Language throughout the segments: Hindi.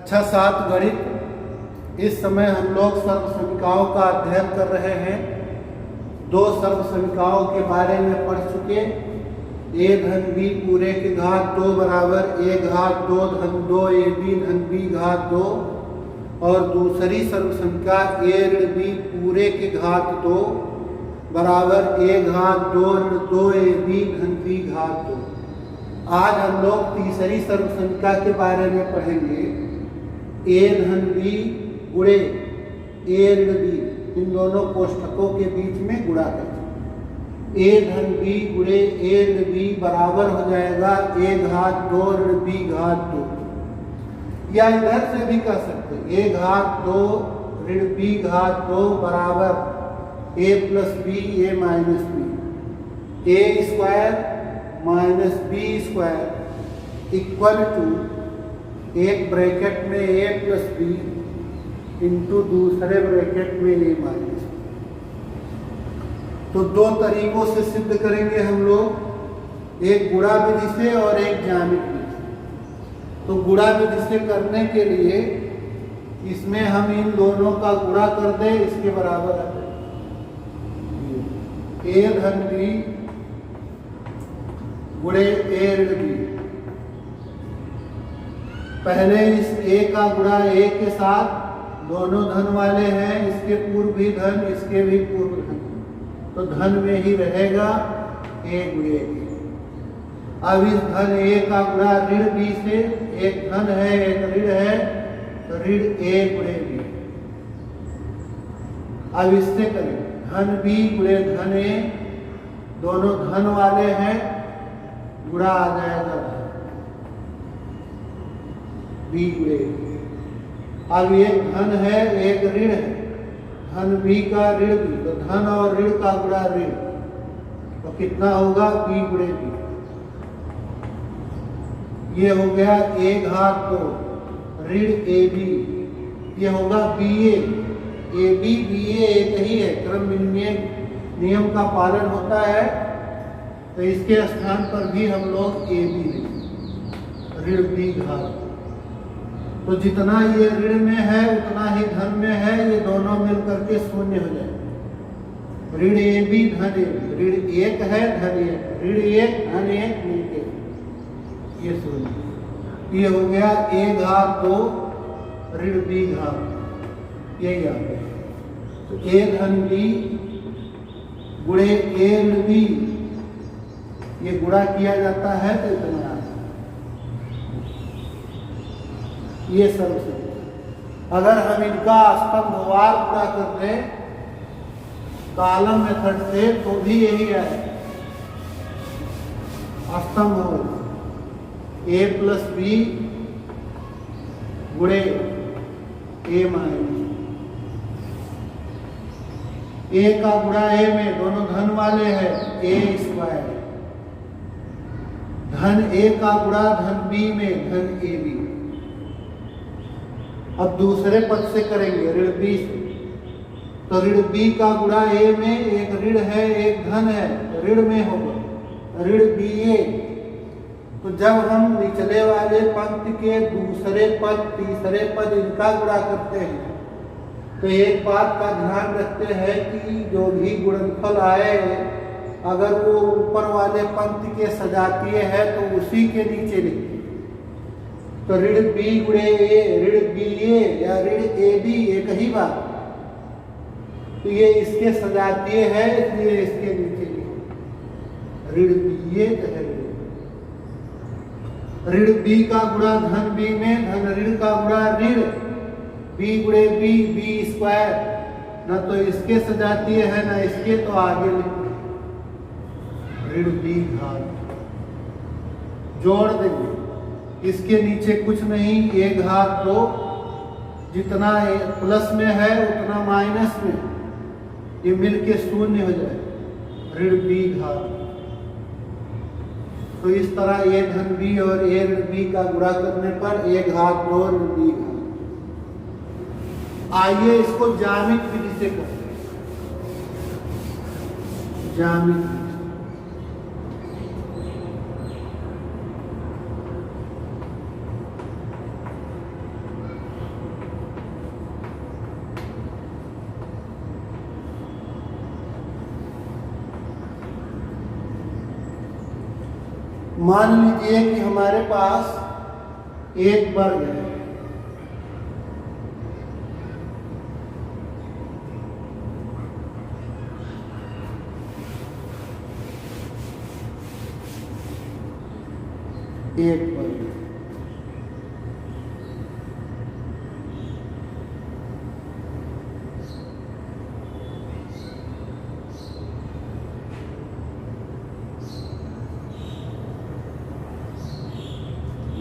कक्षा 7 गणित। इस समय हम लोग सर्वसमीकाओं का अध्ययन कर रहे हैं। दो सर्वसमीकाओं के बारे में पढ़ चुके। a धन b पूरे की घात 2 बराबर a घात 2 धन 2 ab धन b घात 2 और दूसरी सर्वसमीका a ऋण b पूरे की घात 2 बराबर a घात 2 ऋण 2 ab धन b घात 2। आज हम लोग तीसरी सर्वसमीका के बारे में पढ़ेंगे। a धन b गुणे a ऋण b, इन दोनों कोष्ठकों के बीच में गुणा करते। a धन b गुणे a ऋण b बराबर हो जाएगा a घात 2 ऋण b घात 2, या इधर से भी कह सकते a घात 2 ऋण b घात 2 बराबर a plus b a minus b, a square minus B square equal to एक ब्रैकेट में a प्लस बी इंटू दूसरे ब्रैकेट में a माइनस बी। तो दो तरीकों से सिद्ध करेंगे हम लोग, एक गुणा विधि से और एक ज्यामिति विधि से। तो गुणा विधि से करने के लिए इसमें हम इन दोनों का गुणा कर दें, इसके बराबर है a धन b गुणे a ऋण b। पहले इस a का गुणा a के साथ, दोनों धन वाले हैं, इसके पूर्व भी धन इसके भी पूर्व धन, तो धन में ही रहेगा a गुणे a। अब इस धन a का गुणा ऋण b से, एक धन है एक ऋण है, तो ऋण a गुणे b। अब इससे करें धन b गुणे धन a, दोनों धन वाले हैं, गुणा आ जाएगा b गुणे। अब एक धन है एक ऋण है, धन b का ऋण b, तो धन और ऋण का गुणा ऋण, तो कितना होगा b गुणे b। ये हो गया a घात 2 ऋण ab, ये होगा ba। ab ba एक ही है, क्रम विनिमय नियम का पालन होता है, तो इसके स्थान पर भी हम लोग a b लिखें, ऋण b घात। तो जितना ये ऋण में है उतना ही धन में है, ये दोनों मिलकर के शून्य हो जाए। ऋण a b धन a b, ऋण 1 है धन 1, ऋण 1 धन 1 मिलके ये शून्य। ये हो गया a घात 2 ऋण b घात, यही आ गया। तो a धन b गुणे a ऋण b, ये गुणा किया जाता है तो इतना ये सर्वसमीका। अगर हम इनका स्तंभवार गुणा कर दें कॉलम मेथड से तो भी यही है, स्तंभ हो a प्लस बी गुणे a माइनस। a का गुणा a में, दोनों धन वाले हैं, a स्क्वायर। धन a का गुणा धन b में, धन ab। अब दूसरे पद से करेंगे ऋण b से, तो ऋण b का गुणा a में, एक ऋण है एक धन है, ऋण में होगा ऋण ba। तो जब हम निचले वाले पंक्ति के दूसरे पद तीसरे पद इनका गुणा करते हैं, तो एक बात का ध्यान रखते हैं कि जो भी गुणनफल आए अगर वो ऊपर वाले पंक्ति के सजातीय है तो उसी के नीचे लिखते। तो ऋण b गुणे a, ऋण ba या ऋण ab एक ही बात, तो ये इसके सजातीय है इसलिए इसके नीचे लिखते ऋण ba है। ऋण b का गुणा धन b में, धन ऋण का गुणा ऋण b गुणे b, b स्क्वायर, न तो इसके सजातीय है न इसके, तो आगे लिखते ऋण b घात। जोड़ देंगे, इसके नीचे कुछ नहीं, a घात 2, जितना प्लस में है उतना माइनस में, ये मिलके शून्य हो जाए, ऋण b घात। तो इस तरह a धन b और a ऋण b का गुणा करने पर a घात 2 ऋण b घात। आइए इसको ज्यामिति विधि से करते हैं। ज्यामिति मान लीजिए कि हमारे पास एक वर्ग है, एक वर्ग,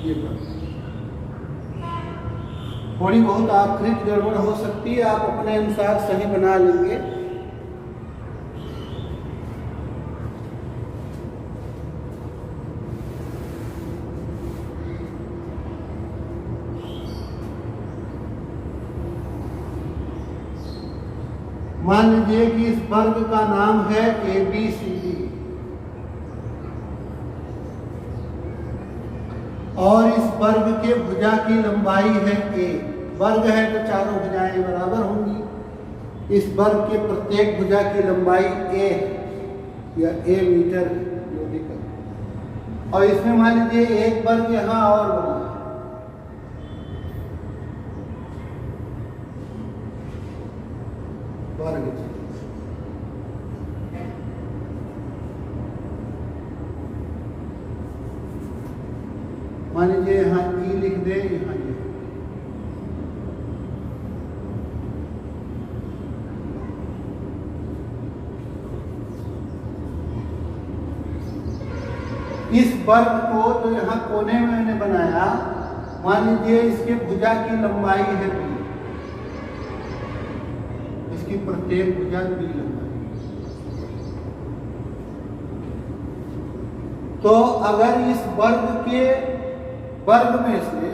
ये वर्ग। थोड़ी बहुत आकृति गड़बड़ हो सकती है, आप अपने अनुसार सही बना लेंगे। मान लीजिए कि इस वर्ग का नाम है ABCD और इस वर्ग के भुजा की लंबाई है A। वर्ग है तो चारों भुजाएं बराबर होंगी। इस वर्ग के प्रत्येक भुजा की लंबाई A है या A मीटर जो भी कर। और इसमें मान लीजिए एक वर्ग यहाँ और बना है, वर्ग। मान लीजिए यहाँ E लिख दे, यहाँ ये। इस वर्ग को जो यहाँ कोने में मैंने बनाया, मान लीजिए इसके भुजा की लंबाई है B, इसकी प्रत्येक भुजा B लंबाई। तो अगर इस वर्ग में से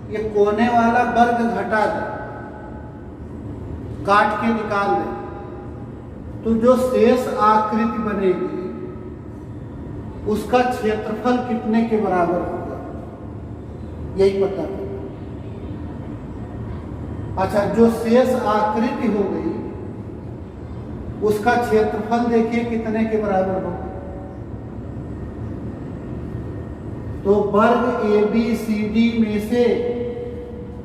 ये कोने वाला वर्ग घटा दे, काट के निकाल दे, तो जो शेष आकृति बनेगी उसका क्षेत्रफल कितने के बराबर होगा, यही पता करना। अच्छा, जो शेष आकृति हो गई उसका क्षेत्रफल देखिए कितने के बराबर होगा। तो वर्ग ABCD में से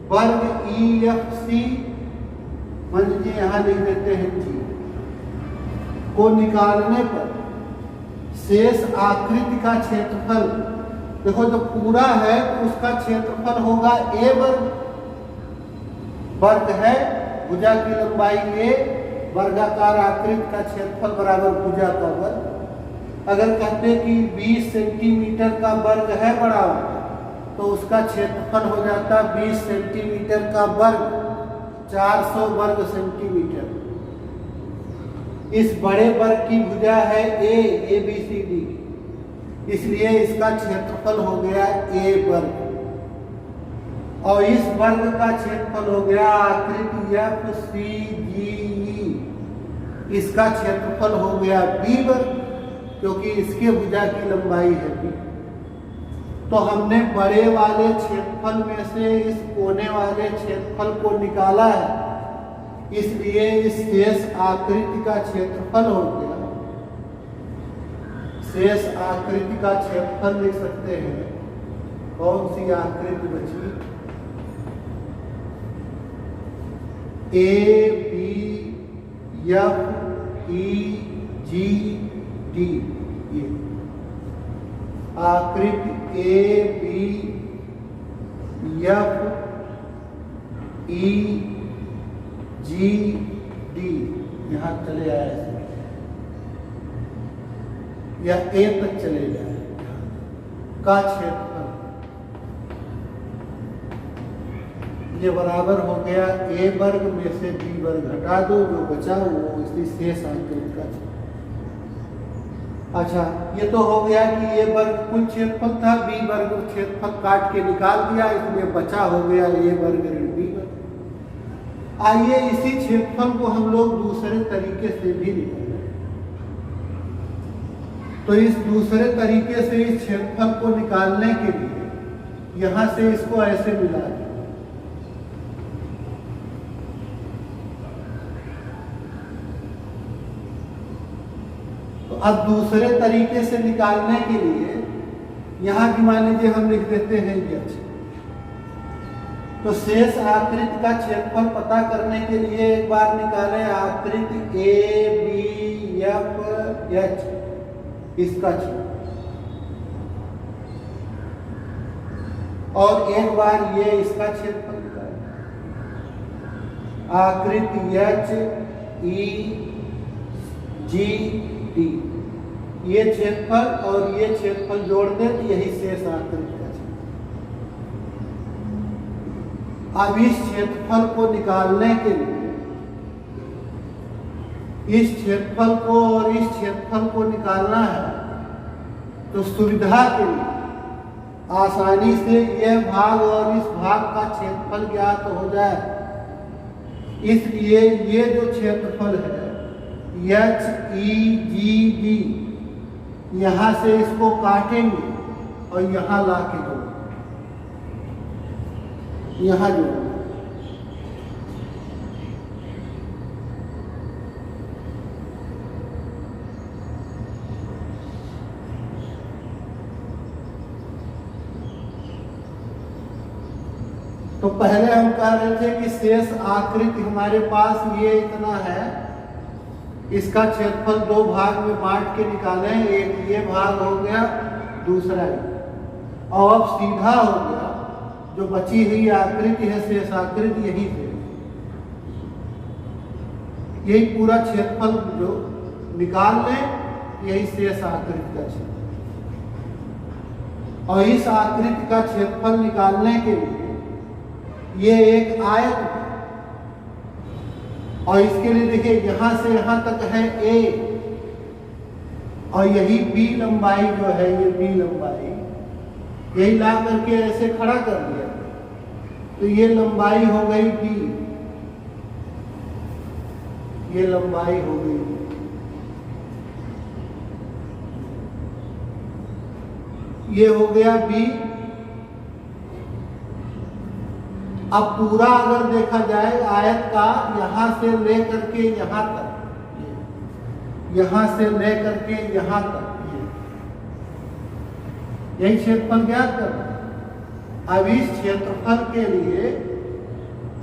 वर्ग EFC, मान लीजिए यहां लिख देते हैं G, को निकालने पर शेष आकृति का क्षेत्रफल, देखो जो पूरा है उसका क्षेत्रफल होगा A वर्ग। वर्ग है, भुजा की लंबाई A, वर्गाकार आकृति का क्षेत्रफल बराबर भुजा का वर्ग। अगर कहते कि 20 सेंटीमीटर का वर्ग है बड़ा, तो उसका क्षेत्रफल हो जाता 20 सेंटीमीटर का वर्ग, 400 वर्ग सेंटीमीटर। इस बड़े वर्ग की भुजा है ABCD, इसलिए इसका क्षेत्रफल हो गया A वर्ग। और इस वर्ग का क्षेत्रफल हो गया आकृति FCGE, इसका क्षेत्रफल हो गया B वर्ग, क्योंकि इसके भुजा की लंबाई है B। तो हमने बड़े वाले क्षेत्रफल में से इस कोने वाले क्षेत्रफल को निकाला है, इसलिए इस शेष आकृति का क्षेत्रफल हो गया। शेष आकृति का क्षेत्रफल लिख सकते हैं, कौन सी आकृति बची, ABFEGD, ये आकृति ABFEGD यहाँ चले आए या A तक चले जाए का क्षेत्रफल, ये बराबर हो गया A वर्ग में से B वर्ग घटा दो, जो बचा वो इसी शेष आकृति का। अच्छा, ये तो हो गया कि A वर्ग कुल क्षेत्रफल था, B वर्ग क्षेत्रफल काट के निकाल दिया, इसलिए बचा हो गया A वर्ग ऋण B वर्ग। आइए इसी क्षेत्रफल को हम लोग दूसरे तरीके से भी निकालें। तो इस दूसरे तरीके से इस क्षेत्रफल को निकालने के लिए यहां से इसको ऐसे मिला दें। तो अब दूसरे तरीके से निकालने के लिए यहाँ भी मान लीजिए हम लिख देते हैं यच। तो शेष आकृति का क्षेत्रफल पता करने के लिए एक बार निकालें आकृति ए बी एफ एच इसका क्षेत्रफल, और एक बार ये इसका क्षेत्रफल निकालें आकृति एच ई जी टी, ये क्षेत्रफल और ये क्षेत्रफल जोड़ दें तो यही शेष आकृति का क्षेत्रफल। अब इस क्षेत्रफल को निकालने के लिए इस क्षेत्रफल को और इस क्षेत्रफल को निकालना है, तो सुविधा के लिए आसानी से यह भाग और इस भाग का क्षेत्रफल ज्ञात हो जाए, इसलिए ये जो क्षेत्रफल है एच ई जी डी, यहाँ से इसको काटेंगे और यहाँ ला के जोड़, यहाँ जोड़। तो पहले हम कह रहे थे कि शेष आकृति हमारे पास ये इतना है, इसका क्षेत्रफल दो भाग में बांट के निकालें, एक ये भाग हो गया दूसरा ये, और अब सीधा हो गया जो बची हुई आकृति है शेष आकृति यही है, यही पूरा क्षेत्रफल जो निकाल लें यही शेष आकृति का क्षेत्रफल। और इस आकृति का क्षेत्रफल निकालने के लिए ये एक आयत है, और इसके लिए देखिए यहां से यहां तक है ए, और यही बी लंबाई जो है ये बी लंबाई यही ला करके ऐसे खड़ा कर दिया, तो ये लंबाई हो गई बी, ये लंबाई हो गई, ये हो गया बी। अब पूरा अगर देखा जाए आयत का यहां से लेकर के यहां तक, यहां से लेकर के यहां तक यही क्षेत्रफल ज्ञात करना। अब इस क्षेत्रफल के लिए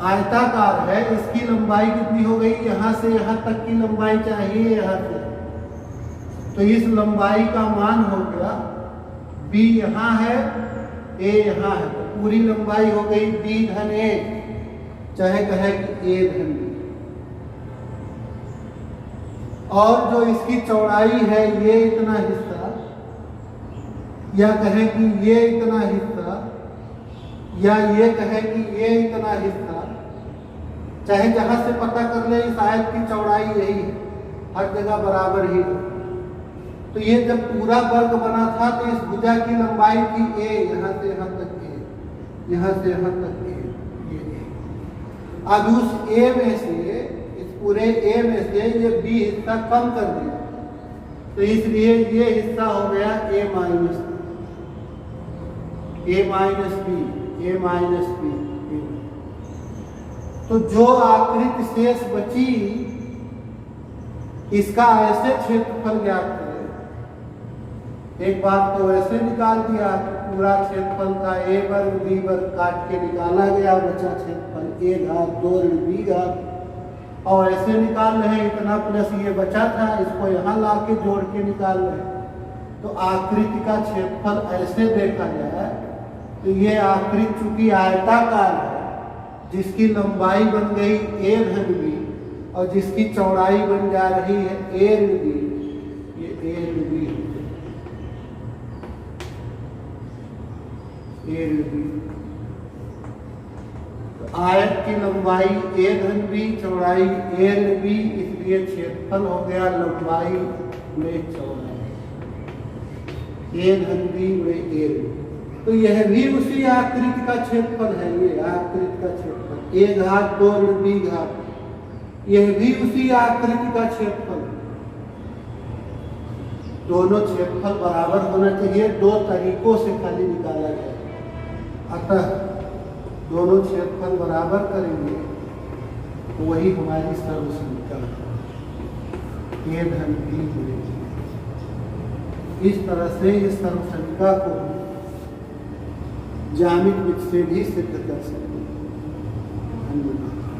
आयताकार है, इसकी लंबाई कितनी हो गई, यहां से यहां तक की लंबाई चाहिए यहां से, तो इस लंबाई का मान हो गया बी यहां है ए यहां है, तो पूरी लंबाई हो गई बी धन ए, चाहे कहे कि ए धन बी। और जो इसकी चौड़ाई है ये इतना हिस्सा, या कहे कि ये इतना हिस्सा, या ये कहे कि ये इतना हिस्सा, चाहे जहां से पता कर ले, इस आयत की चौड़ाई यही है, हर जगह बराबर ही है। तो ये जब पूरा वर्ग बना था तो इस भुजा की लंबाई थी ए, यहाँ से यहाँ तक ए, यहाँ से यहाँ तक ए, ये ए। अब उस ए में से, इस पूरे ए में से ये बी हिस्सा कम कर दिया, तो इसलिए ये हिस्सा हो गया ए माइनस बी, ए माइनस बी, ए माइनस बी। तो जो आकृति शेष बची इसका ऐसे क्षेत्रफल ज्ञात करें। एक बात तो ऐसे निकाल दिया कि पूरा क्षेत्रफल का ए वर्ग बी वर्ग काट के निकाला गया, बचा क्षेत्रफल ए घात 2 ऋण बी घात, और ऐसे निकाल रहे हैं इतना प्लस ये बचा था, इसको यहाँ ला के जोड़ के निकाल रहे हैं। तो आकृति का क्षेत्रफल ऐसे देखा जाए तो ये आकृति चूंकि आयताकार है, जिसकी लंबाई बन गई ए धन बी और जिसकी चौड़ाई बन जा रही है ए ऋण बी, ये ए ऋण बी, ए ऋण बी। तो आयत की लंबाई ए धन बी, चौड़ाई ए ऋण बी, इसलिए क्षेत्रफल हो गया लंबाई में चौड़ाई ए धन बी में ए ऋण। तो यह भी उसी आकृति का क्षेत्रफल है, ये आकृति का क्षेत्रफल ए घात 2 ऋण बी घात, यह भी उसी आकृति का क्षेत्रफल। दोनों क्षेत्रफल बराबर होना चाहिए, दो तरीकों से खाली निकाला जाए। अतः दोनों क्षेत्रफल बराबर करेंगे तो वही हमारी सर्वसमीकरण ए धन बी मिलेगी। इस तरह से इस सर्वसमीकरण को ज्यामिति विधि से भी सिद्ध कर सकते हैं। धन्यवाद।